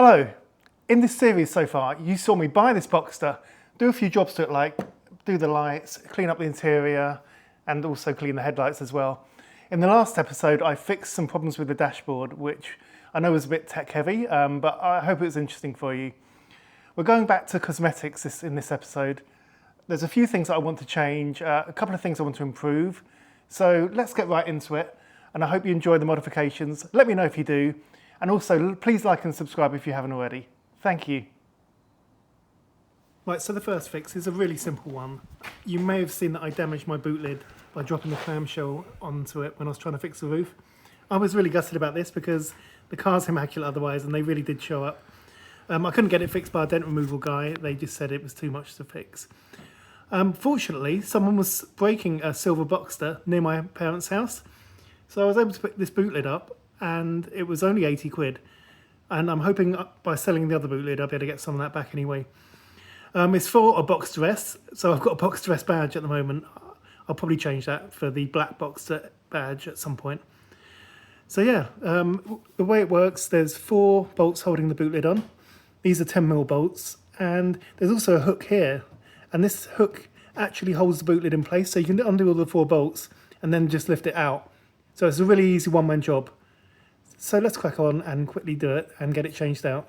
Hello. In this series so far, you saw me buy this Boxster, do a few jobs to it like do the lights, clean up the interior, and also clean the headlights as well. In the last episode, I fixed some problems with the dashboard, which I know was a bit tech heavy, but I hope it was interesting for you. We're going back to cosmetics in this episode. There's a few things that I want to change, a couple of things I want to improve. So let's get right into it. And I hope you enjoy the modifications. Let me know if you do. And also, please like and subscribe if you haven't already. Thank you. Right, so the first fix is a really simple one. You may have seen that I damaged my boot lid by dropping the clamshell onto it when I was trying to fix the roof. I was really gutted about this because the car's immaculate otherwise, and they really did show up. I couldn't get it fixed by a dent removal guy. They just said it was too much to fix. Fortunately, someone was breaking a silver Boxster near my parents' house. So I was able to pick this boot lid up, and it was only 80 quid. And I'm hoping by selling the other boot lid, I'll be able to get some of that back anyway. It's for a Boxster S, so I've got a Boxster S badge at the moment. I'll probably change that for the black Boxster badge at some point. So yeah, the way it works, there's 4 bolts holding the boot lid on. These are 10mm bolts, and there's also a hook here. And this hook actually holds the boot lid in place, so you can undo all the 4 bolts and then just lift it out. So it's a really easy one-man job. So let's crack on and quickly do it and get it changed out.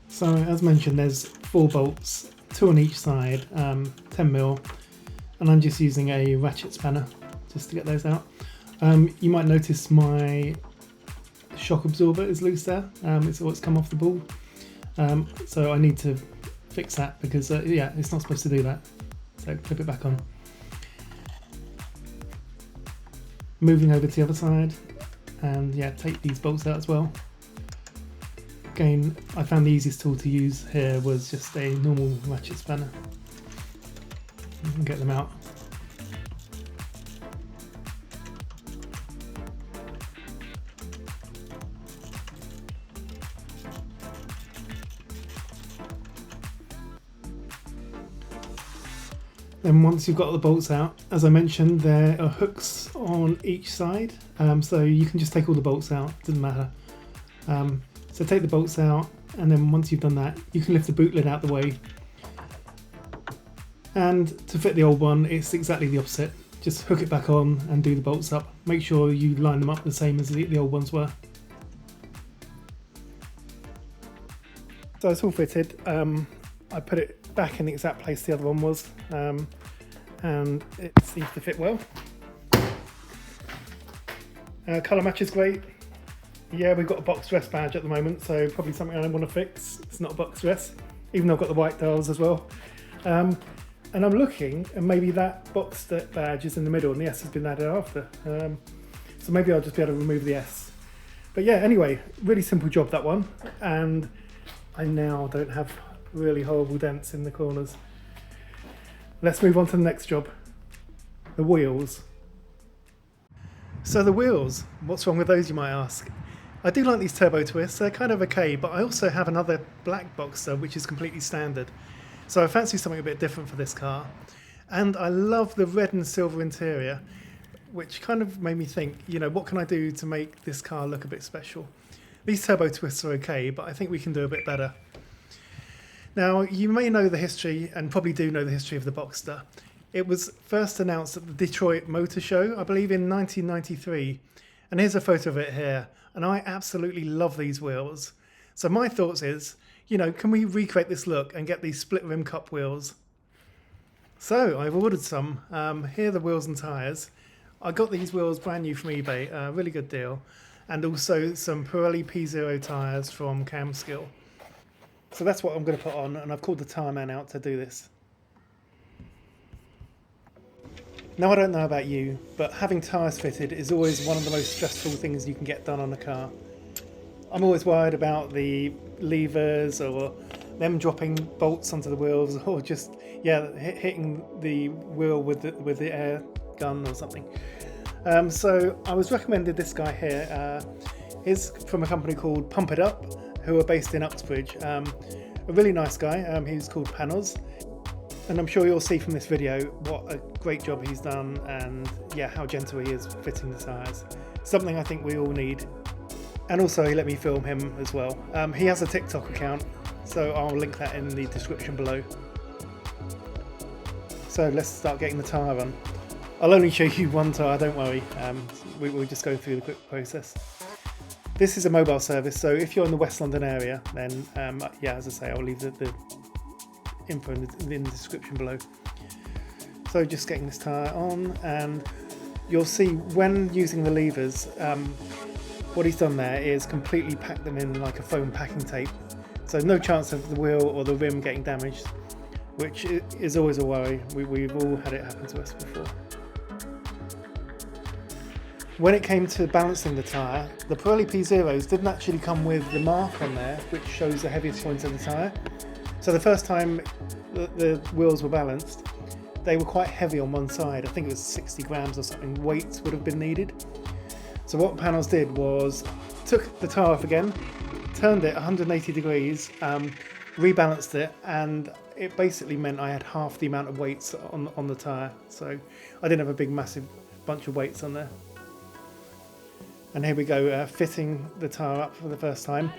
So as mentioned, there's 4 bolts, 2 on each side, 10mm, and I'm just using a ratchet spanner just to get those out. You might notice my shock absorber is loose there. It's come off the ball. So I need to fix that because yeah, it's not supposed to do that. So clip it back on. Moving over to the other side, and yeah, take these bolts out as well. Again, I found the easiest tool to use here was just a normal ratchet spanner. And get them out. Then once you've got the bolts out, as I mentioned, there are hooks on each side, so you can just take all the bolts out, doesn't matter. So take the bolts out, and then once you've done that, you can lift the boot lid out the way. And to fit the old one, it's exactly the opposite. Just hook it back on and do the bolts up. Make sure you line them up the same as the old ones were. So it's all fitted. I put it back in the exact place the other one was, and it seems to fit well. Colour match is great. Yeah, we've got a Boxster S badge at the moment, so probably something I want to fix. It's not a Boxster S, even though I've got the white dials as well. And I'm looking, and maybe that Boxster badge is in the middle and the S has been added after. So maybe I'll just be able to remove the S. But yeah, anyway, really simple job, that one. And I now don't have really horrible dents in the corners. Let's move on to the next job, the wheels. So the wheels, what's wrong with those, you might ask? I do like these turbo twists, they're kind of okay, but I also have another black Boxster which is completely standard. So I fancy something a bit different for this car. And I love the red and silver interior, which kind of made me think, you know, what can I do to make this car look a bit special? These turbo twists are okay, but I think we can do a bit better. Now, you may know the history, and probably do know the history of the Boxster. It was first announced at the Detroit Motor Show, I believe in 1993. And here's a photo of it here. And I absolutely love these wheels. So my thoughts is, you know, can we recreate this look and get these split rim cup wheels? So I've ordered some. Here are the wheels and tyres. I got these wheels brand new from eBay, a really good deal. And also some Pirelli P0 tyres from Camskill. So that's what I'm going to put on, and I've called the tyre man out to do this. Now, I don't know about you, but having tyres fitted is always one of the most stressful things you can get done on a car. I'm always worried about the levers or them dropping bolts onto the wheels, or just, yeah, hitting the wheel with the air gun or something. So I was recommended this guy here. He's from a company called Pump It Up, who are based in Uxbridge. A really nice guy. He's called Panos. And I'm sure you'll see from this video what a great job he's done, and yeah, how gentle he is fitting the tyres. Something I think we all need. And also he let me film him as well. He has a TikTok account, so I'll link that in the description below. So let's start getting the tyre on. I'll only show you one tyre, don't worry. We'll just go through the quick process. This is a mobile service, so if you're in the West London area, then yeah, as I say, I'll leave the info in the description below. So just getting this tyre on, and you'll see when using the levers, what he's done there is completely packed them in like a foam packing tape. So no chance of the wheel or the rim getting damaged, which is always a worry. We've all had it happen to us before. When it came to balancing the tyre, the Pirelli P0s didn't actually come with the mark on there, which shows the heaviest point of the tyre. So the first time the wheels were balanced, they were quite heavy on one side. I think it was 60 grams or something. Weights would have been needed. So what Panos did was took the tyre off again, turned it 180 degrees, rebalanced it, and it basically meant I had half the amount of weights on the tyre. So I didn't have a big massive bunch of weights on there. And here we go, fitting the tyre up for the first time.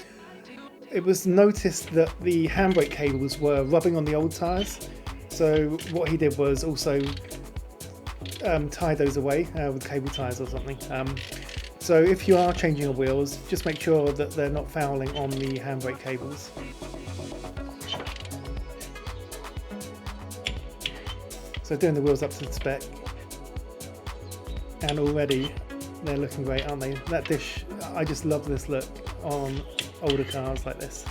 It was noticed that the handbrake cables were rubbing on the old tyres. So what he did was also tie those away with cable ties or something. So if you are changing your wheels, just make sure that they're not fouling on the handbrake cables. So doing the wheels up to the spec, and already they're looking great, aren't they? That dish, I just love this look on older cars like this.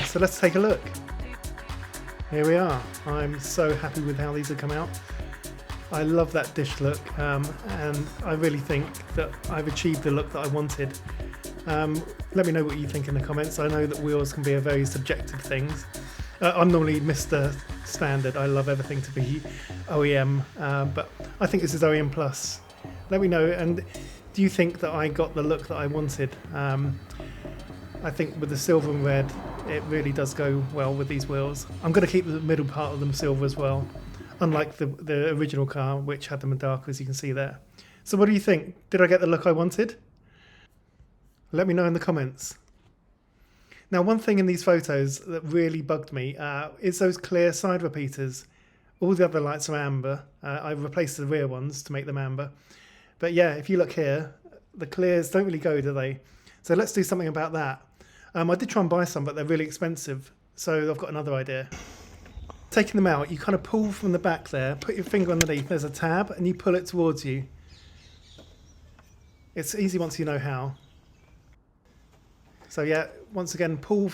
So let's take a look. Here we are. I'm so happy with how these have come out. I love that dish look, and I really think that I've achieved the look that I wanted. Let me know what you think in the comments. I know that wheels can be a very subjective thing. I'm normally Mr. Standard. I love everything to be OEM, but I think this is OEM Plus. Let me know, and do you think that I got the look that I wanted? I think with the silver and red, it really does go well with these wheels. I'm going to keep the middle part of them silver as well, unlike the original car, which had them darker, as you can see there. So what do you think? Did I get the look I wanted? Let me know in the comments. Now, one thing in these photos that really bugged me is those clear side repeaters. All the other lights are amber. I replaced the rear ones to make them amber. But yeah, if you look here, the clears don't really go, do they? So let's do something about that. I did try and buy some, but they're really expensive. So I've got another idea. Taking them out, you kind of pull from the back there, put your finger underneath, there's a tab, and you pull it towards you. It's easy once you know how. So yeah, once again, pull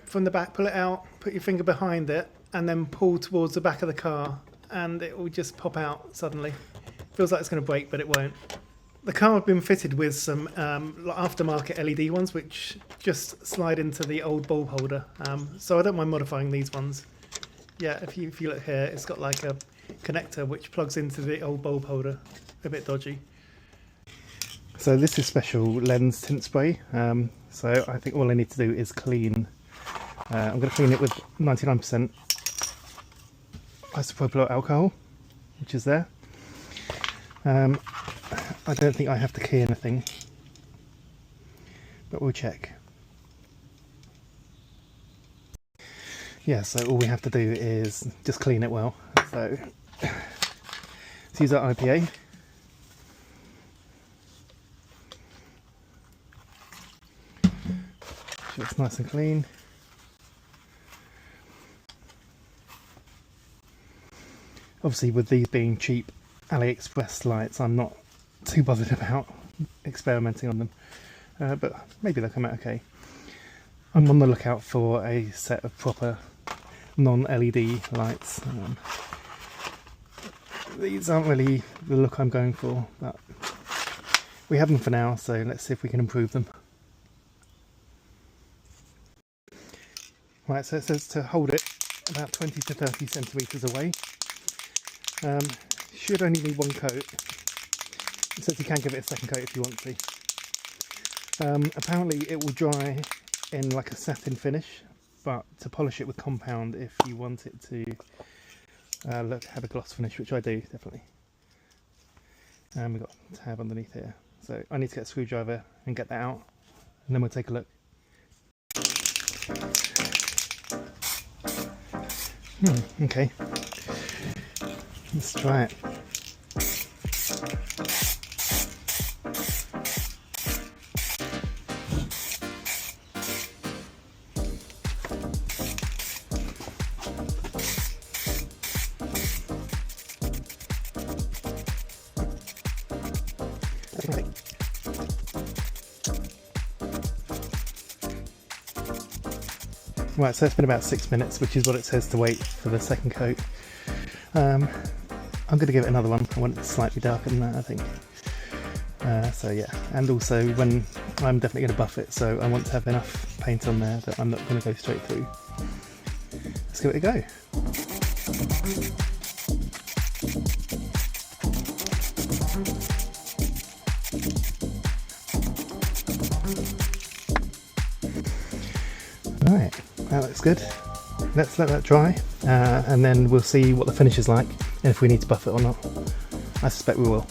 from the back, pull it out, put your finger behind it, and then pull towards the back of the car, and it will just pop out suddenly. Feels like it's going to break, but it won't. The car had been fitted with some aftermarket LED ones, which just slide into the old bulb holder. So I don't mind modifying these ones. Yeah, if you look here, it's got like a connector which plugs into the old bulb holder. A bit dodgy. So this is special lens tint spray. So I think all I need to do is clean. I'm going to clean it with 99% isopropyl alcohol, which is there. I don't think I have to key anything, but we'll check. Yeah, so all we have to do is just clean it well. So let's use our IPA. So it's nice and clean. Obviously, with these being cheap AliExpress lights, I'm not too bothered about experimenting on them, but maybe they'll come out okay. I'm on the lookout for a set of proper non-LED lights. These aren't really the look I'm going for, but we have them for now, so let's see if we can improve them. Right, so it says to hold it about 20 to 30 centimetres away. Should only need one coat. It says you can give it a second coat if you want to. Apparently it will dry in like a satin finish, but to polish it with compound if you want it to have a gloss finish, which I do definitely. And we've got a tab underneath here, so I need to get a screwdriver and get that out, and then we'll take a look. Okay, let's try it. Right, so it's been about 6 minutes, which is what it says to wait for the second coat. I'm going to give it another one. I want it slightly darker than that, I think. So yeah, and also when I'm definitely going to buff it, so I want to have enough paint on there that I'm not going to go straight through. Let's give it a go. Right, that looks good. Let's let that dry, and then we'll see what the finish is like and if we need to buff it or not. I suspect we will.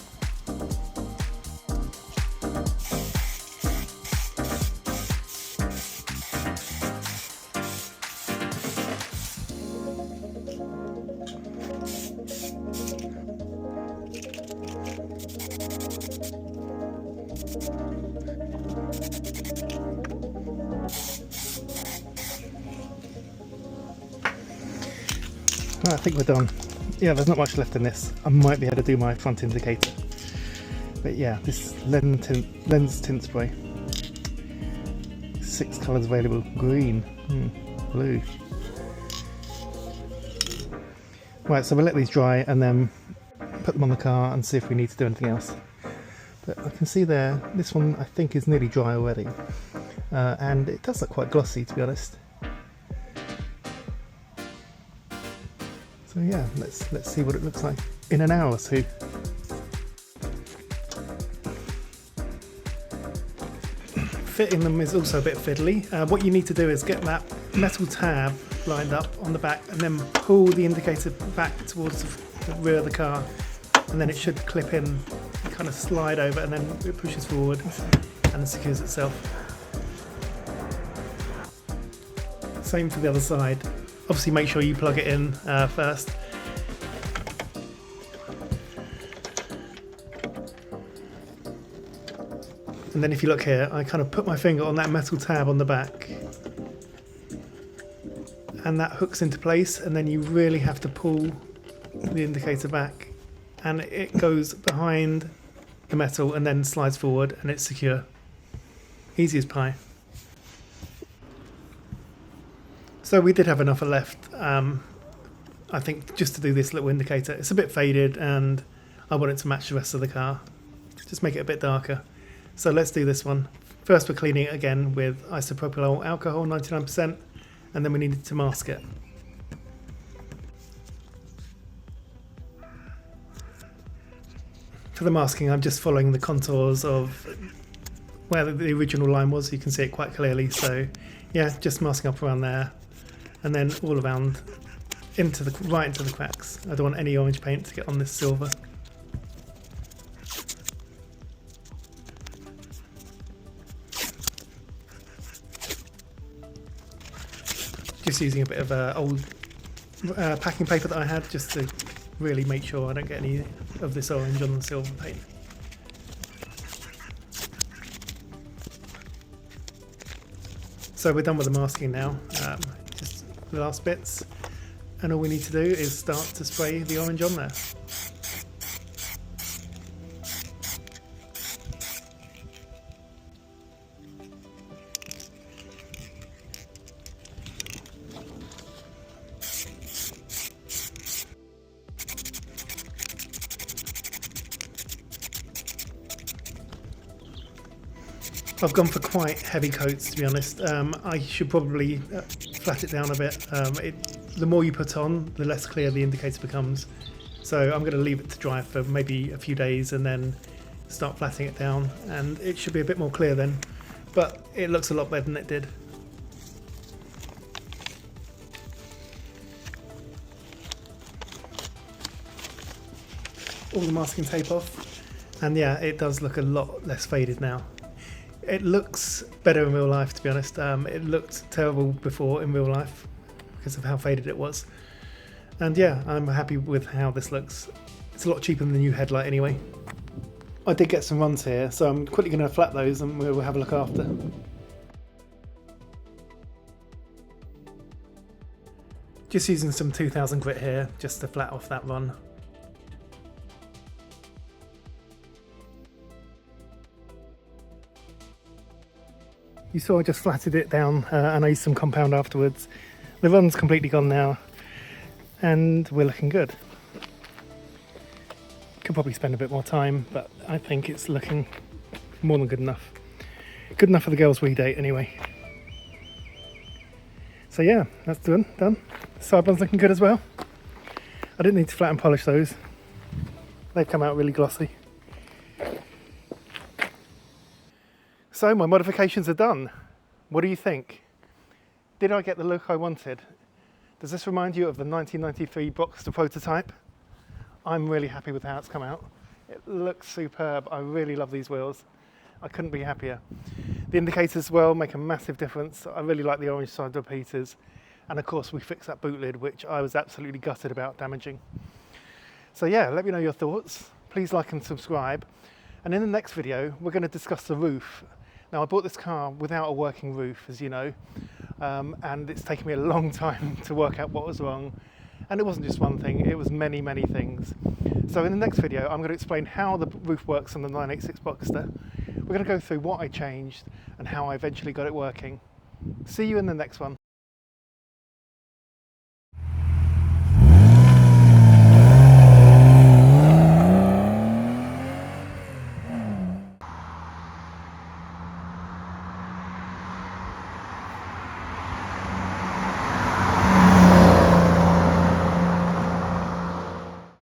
I think we're done. Yeah, there's not much left in this. I might be able to do my front indicator. But yeah, this lens tint spray. 6 colours available. Green, blue. Right, so we'll let these dry and then put them on the car and see if we need to do anything else. But I can see there, this one I think is nearly dry already. And it does look quite glossy, to be honest. So yeah, let's see what it looks like in an hour or two. Fitting them is also a bit fiddly. What you need to do is get that metal tab lined up on the back and then pull the indicator back towards the rear of the car, and then it should clip in, kind of slide over, and then it pushes forward and secures itself. Same for the other side. Obviously make sure you plug it in first. And then if you look here, I kind of put my finger on that metal tab on the back, and that hooks into place, and then you really have to pull the indicator back, and it goes behind the metal and then slides forward, and it's secure. Easy as pie. So we did have enough left, I think, just to do this little indicator. It's a bit faded and I want it to match the rest of the car. Just make it a bit darker. So let's do this one. First we're cleaning it again with isopropyl alcohol, 99%, and then we need to mask it. For the masking, I'm just following the contours of where the original line was. You can see it quite clearly. So yeah, just masking up around there. And then all around right into the cracks. I don't want any orange paint to get on this silver. Just using a bit of old packing paper that I had, just to really make sure I don't get any of this orange on the silver paint. So we're done with the masking now. Just the last bits, and all we need to do is start to spray the orange on there. I've gone for quite heavy coats, to be honest. I should probably flat it down a bit. The more you put on, the less clear the indicator becomes. So I'm going to leave it to dry for maybe a few days and then start flattening it down, and it should be a bit more clear then. but it looks a lot better than it did. All the masking tape off, and yeah, it does look a lot less faded now. It looks better in real life, to be honest. It looked terrible before in real life because of how faded it was. And yeah, I'm happy with how this looks. It's a lot cheaper than the new headlight anyway. I did get some runs here, so I'm quickly going to flat those and we'll have a look after. Just using some 2000 grit here, just to flat off that run. You saw I just flatted it down and I used some compound afterwards. The run's completely gone now and we're looking good. Could probably spend a bit more time, but I think it's looking more than good enough. Good enough for the girls' wee date anyway. So yeah, that's done. Sidebars looking good as well. I didn't need to flat and polish those. They've come out really glossy. So my modifications are done. What do you think? Did I get the look I wanted? Does this remind you of the 1993 Boxster prototype? I'm really happy with how it's come out. It looks superb. I really love these wheels. I couldn't be happier. The indicators as well make a massive difference. I really like the orange side repeaters. And of course we fixed that boot lid, which I was absolutely gutted about damaging. So yeah, let me know your thoughts. Please like and subscribe. And in the next video, we're going to discuss the roof. Now I bought this car without a working roof, as you know, and it's taken me a long time to work out what was wrong. And it wasn't just one thing, it was many, many things. So in the next video, I'm going to explain how the roof works on the 986 Boxster. We're going to go through what I changed and how I eventually got it working. See you in the next one.